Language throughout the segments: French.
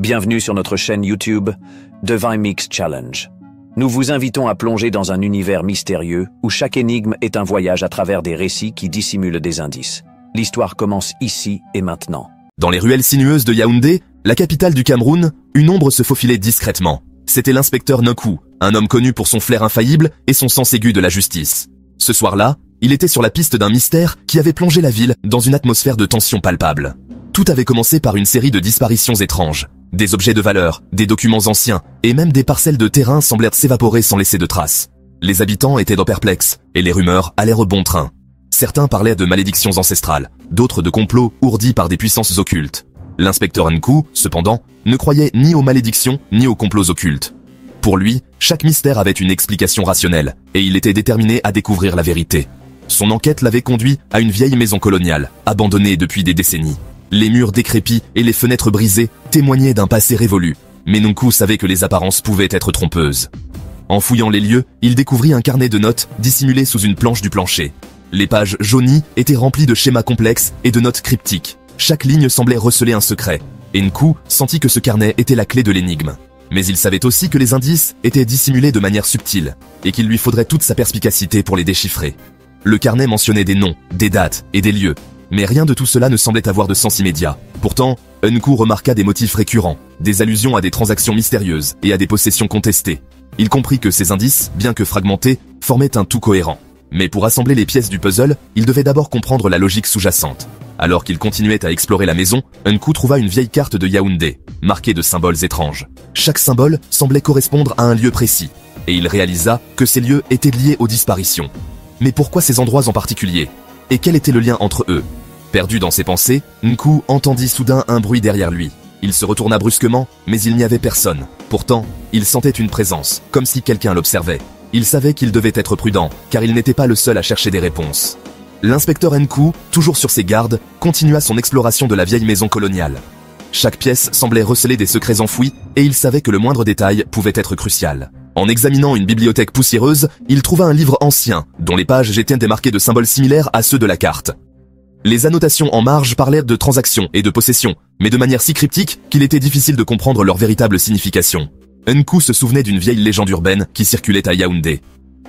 Bienvenue sur notre chaîne YouTube Divine Mix Challenge. Nous vous invitons à plonger dans un univers mystérieux où chaque énigme est un voyage à travers des récits qui dissimulent des indices. L'histoire commence ici et maintenant. Dans les ruelles sinueuses de Yaoundé, la capitale du Cameroun, une ombre se faufilait discrètement. C'était l'inspecteur Nkou, un homme connu pour son flair infaillible et son sens aigu de la justice. Ce soir-là, il était sur la piste d'un mystère qui avait plongé la ville dans une atmosphère de tension palpable. Tout avait commencé par une série de disparitions étranges. Des objets de valeur, des documents anciens et même des parcelles de terrain semblèrent s'évaporer sans laisser de traces. Les habitants étaient perplexes et les rumeurs allèrent bon train. Certains parlaient de malédictions ancestrales, d'autres de complots ourdis par des puissances occultes. L'inspecteur Nkou, cependant, ne croyait ni aux malédictions ni aux complots occultes. Pour lui, chaque mystère avait une explication rationnelle et il était déterminé à découvrir la vérité. Son enquête l'avait conduit à une vieille maison coloniale, abandonnée depuis des décennies. Les murs décrépits et les fenêtres brisées témoignaient d'un passé révolu, mais Nkou savait que les apparences pouvaient être trompeuses. En fouillant les lieux, il découvrit un carnet de notes dissimulé sous une planche du plancher. Les pages jaunies étaient remplies de schémas complexes et de notes cryptiques. Chaque ligne semblait receler un secret, et Nkou sentit que ce carnet était la clé de l'énigme. Mais il savait aussi que les indices étaient dissimulés de manière subtile, et qu'il lui faudrait toute sa perspicacité pour les déchiffrer. Le carnet mentionnait des noms, des dates et des lieux, mais rien de tout cela ne semblait avoir de sens immédiat. Pourtant, Nkou remarqua des motifs récurrents, des allusions à des transactions mystérieuses et à des possessions contestées. Il comprit que ces indices, bien que fragmentés, formaient un tout cohérent. Mais pour assembler les pièces du puzzle, il devait d'abord comprendre la logique sous-jacente. Alors qu'il continuait à explorer la maison, Nkou trouva une vieille carte de Yaoundé, marquée de symboles étranges. Chaque symbole semblait correspondre à un lieu précis, et il réalisa que ces lieux étaient liés aux disparitions. Mais pourquoi ces endroits en particulier? Et quel était le lien entre eux? Perdu dans ses pensées, Nkou entendit soudain un bruit derrière lui. Il se retourna brusquement, mais il n'y avait personne. Pourtant, il sentait une présence, comme si quelqu'un l'observait. Il savait qu'il devait être prudent, car il n'était pas le seul à chercher des réponses. L'inspecteur Nkou, toujours sur ses gardes, continua son exploration de la vieille maison coloniale. Chaque pièce semblait receler des secrets enfouis, et il savait que le moindre détail pouvait être crucial. En examinant une bibliothèque poussiéreuse, il trouva un livre ancien, dont les pages étaient démarquées de symboles similaires à ceux de la carte. Les annotations en marge parlaient de transactions et de possessions, mais de manière si cryptique qu'il était difficile de comprendre leur véritable signification. Nkou se souvenait d'une vieille légende urbaine qui circulait à Yaoundé.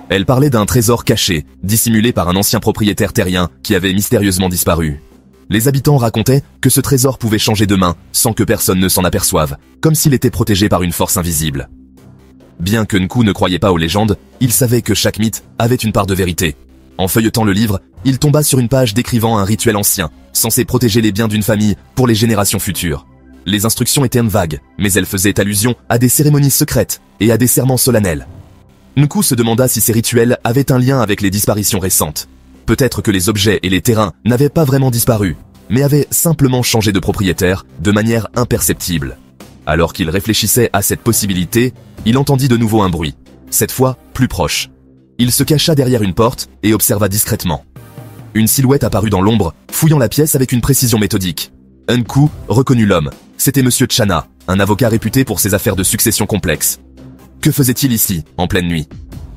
Elle parlait d'un trésor caché, dissimulé par un ancien propriétaire terrien qui avait mystérieusement disparu. Les habitants racontaient que ce trésor pouvait changer de main sans que personne ne s'en aperçoive, comme s'il était protégé par une force invisible. Bien que Nkou ne croyait pas aux légendes, il savait que chaque mythe avait une part de vérité. En feuilletant le livre, il tomba sur une page décrivant un rituel ancien, censé protéger les biens d'une famille pour les générations futures. Les instructions étaient vagues, mais elles faisaient allusion à des cérémonies secrètes et à des serments solennels. Nkou se demanda si ces rituels avaient un lien avec les disparitions récentes. Peut-être que les objets et les terrains n'avaient pas vraiment disparu, mais avaient simplement changé de propriétaire de manière imperceptible. Alors qu'il réfléchissait à cette possibilité, il entendit de nouveau un bruit, cette fois plus proche. Il se cacha derrière une porte et observa discrètement. Une silhouette apparut dans l'ombre, fouillant la pièce avec une précision méthodique. Nkou reconnut l'homme. C'était Monsieur Tchana, un avocat réputé pour ses affaires de succession complexes. Que faisait-il ici, en pleine nuit?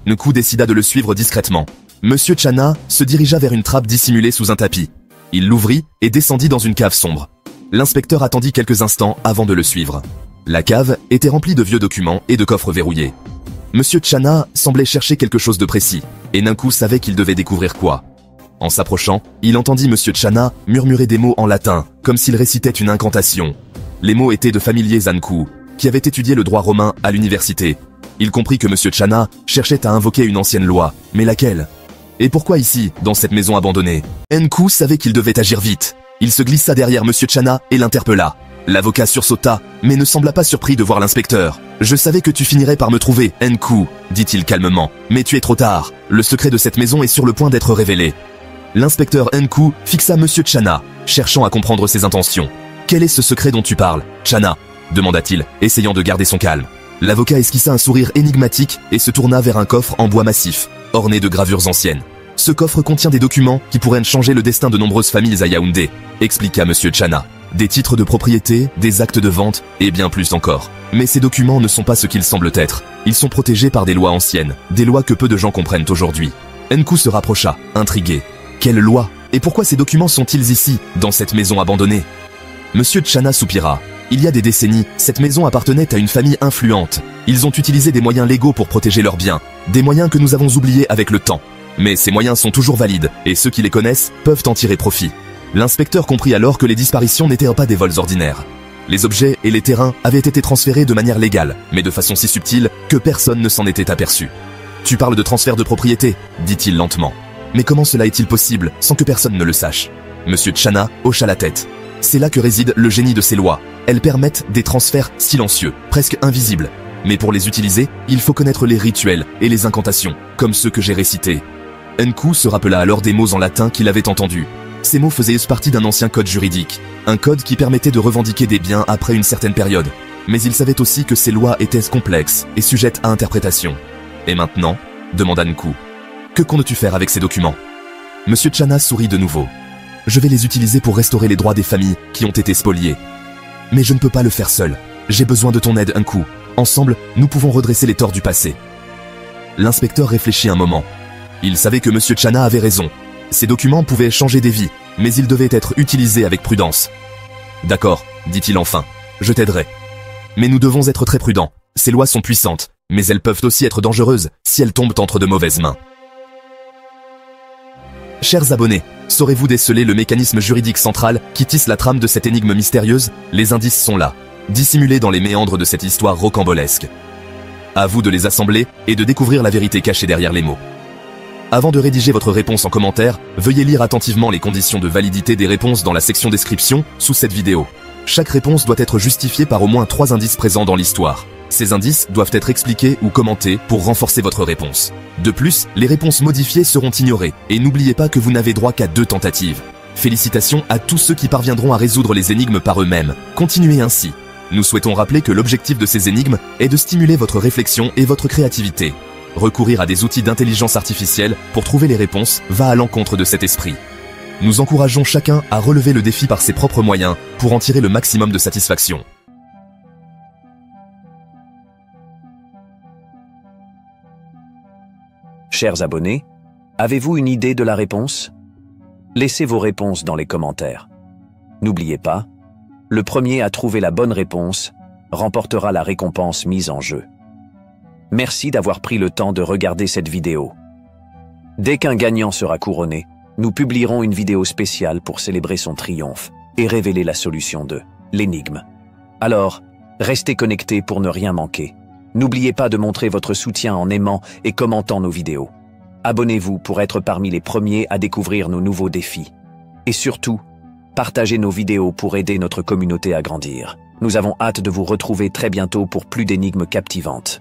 Nkou décida de le suivre discrètement. Monsieur Tchana se dirigea vers une trappe dissimulée sous un tapis. Il l'ouvrit et descendit dans une cave sombre. L'inspecteur attendit quelques instants avant de le suivre. La cave était remplie de vieux documents et de coffres verrouillés. Monsieur Tchana semblait chercher quelque chose de précis, et Nkou savait qu'il devait découvrir quoi. En s'approchant, il entendit Monsieur Tchana murmurer des mots en latin, comme s'il récitait une incantation. Les mots étaient de familiers à Nkou, qui avait étudié le droit romain à l'université. Il comprit que Monsieur Tchana cherchait à invoquer une ancienne loi, mais laquelle? Et pourquoi ici, dans cette maison abandonnée? Nkou savait qu'il devait agir vite. Il se glissa derrière Monsieur Tchana et l'interpella. L'avocat sursauta, mais ne sembla pas surpris de voir l'inspecteur. « Je savais que tu finirais par me trouver, Nkou, » dit-il calmement. « Mais tu es trop tard. Le secret de cette maison est sur le point d'être révélé. » L'inspecteur Nkou fixa Monsieur Tchana, cherchant à comprendre ses intentions. « Quel est ce secret dont tu parles, Tchana ?» demanda-t-il, essayant de garder son calme. L'avocat esquissa un sourire énigmatique et se tourna vers un coffre en bois massif, orné de gravures anciennes. « Ce coffre contient des documents qui pourraient changer le destin de nombreuses familles à Yaoundé, » expliqua Monsieur Tchana. Des titres de propriété, des actes de vente et bien plus encore. Mais ces documents ne sont pas ce qu'ils semblent être. Ils sont protégés par des lois anciennes, des lois que peu de gens comprennent aujourd'hui. Nkou se rapprocha, intrigué. Quelles lois? Et pourquoi ces documents sont-ils ici, dans cette maison abandonnée? Monsieur Tchana soupira. Il y a des décennies, cette maison appartenait à une famille influente. Ils ont utilisé des moyens légaux pour protéger leurs biens, des moyens que nous avons oubliés avec le temps. Mais ces moyens sont toujours valides, et ceux qui les connaissent peuvent en tirer profit. L'inspecteur comprit alors que les disparitions n'étaient pas des vols ordinaires. Les objets et les terrains avaient été transférés de manière légale, mais de façon si subtile que personne ne s'en était aperçu. « Tu parles de transfert de propriété », dit-il lentement. « Mais comment cela est-il possible sans que personne ne le sache ?» Monsieur Tchana hocha la tête. C'est là que réside le génie de ces lois. Elles permettent des transferts silencieux, presque invisibles. Mais pour les utiliser, il faut connaître les rituels et les incantations, comme ceux que j'ai récités. Nku se rappela alors des mots en latin qu'il avait entendus. Ces mots faisaient partie d'un ancien code juridique, un code qui permettait de revendiquer des biens après une certaine période. Mais il savait aussi que ces lois étaient complexes et sujettes à interprétation. « Et maintenant ?» demanda Nku. « Que comptes-tu faire avec ces documents ?» Monsieur Tchana sourit de nouveau. « Je vais les utiliser pour restaurer les droits des familles qui ont été spoliées. Mais je ne peux pas le faire seul. J'ai besoin de ton aide, Nku. Ensemble, nous pouvons redresser les torts du passé. » L'inspecteur réfléchit un moment. Il savait que Monsieur Tchana avait raison. Ces documents pouvaient changer des vies, mais ils devaient être utilisés avec prudence. « D'accord, dit-il enfin, je t'aiderai. Mais nous devons être très prudents. Ces lois sont puissantes, mais elles peuvent aussi être dangereuses si elles tombent entre de mauvaises mains. » Chers abonnés, saurez-vous déceler le mécanisme juridique central qui tisse la trame de cette énigme mystérieuse? Les indices sont là, dissimulés dans les méandres de cette histoire rocambolesque. À vous de les assembler et de découvrir la vérité cachée derrière les mots. Avant de rédiger votre réponse en commentaire, veuillez lire attentivement les conditions de validité des réponses dans la section description sous cette vidéo. Chaque réponse doit être justifiée par au moins 3 indices présents dans l'histoire. Ces indices doivent être expliqués ou commentés pour renforcer votre réponse. De plus, les réponses modifiées seront ignorées et n'oubliez pas que vous n'avez droit qu'à 2 tentatives. Félicitations à tous ceux qui parviendront à résoudre les énigmes par eux-mêmes. Continuez ainsi. Nous souhaitons rappeler que l'objectif de ces énigmes est de stimuler votre réflexion et votre créativité. Recourir à des outils d'intelligence artificielle pour trouver les réponses va à l'encontre de cet esprit. Nous encourageons chacun à relever le défi par ses propres moyens pour en tirer le maximum de satisfaction. Chers abonnés, avez-vous une idée de la réponse? Laissez vos réponses dans les commentaires. N'oubliez pas, le premier à trouver la bonne réponse remportera la récompense mise en jeu. Merci d'avoir pris le temps de regarder cette vidéo. Dès qu'un gagnant sera couronné, nous publierons une vidéo spéciale pour célébrer son triomphe et révéler la solution de l'énigme. Alors, restez connectés pour ne rien manquer. N'oubliez pas de montrer votre soutien en aimant et commentant nos vidéos. Abonnez-vous pour être parmi les premiers à découvrir nos nouveaux défis. Et surtout, partagez nos vidéos pour aider notre communauté à grandir. Nous avons hâte de vous retrouver très bientôt pour plus d'énigmes captivantes.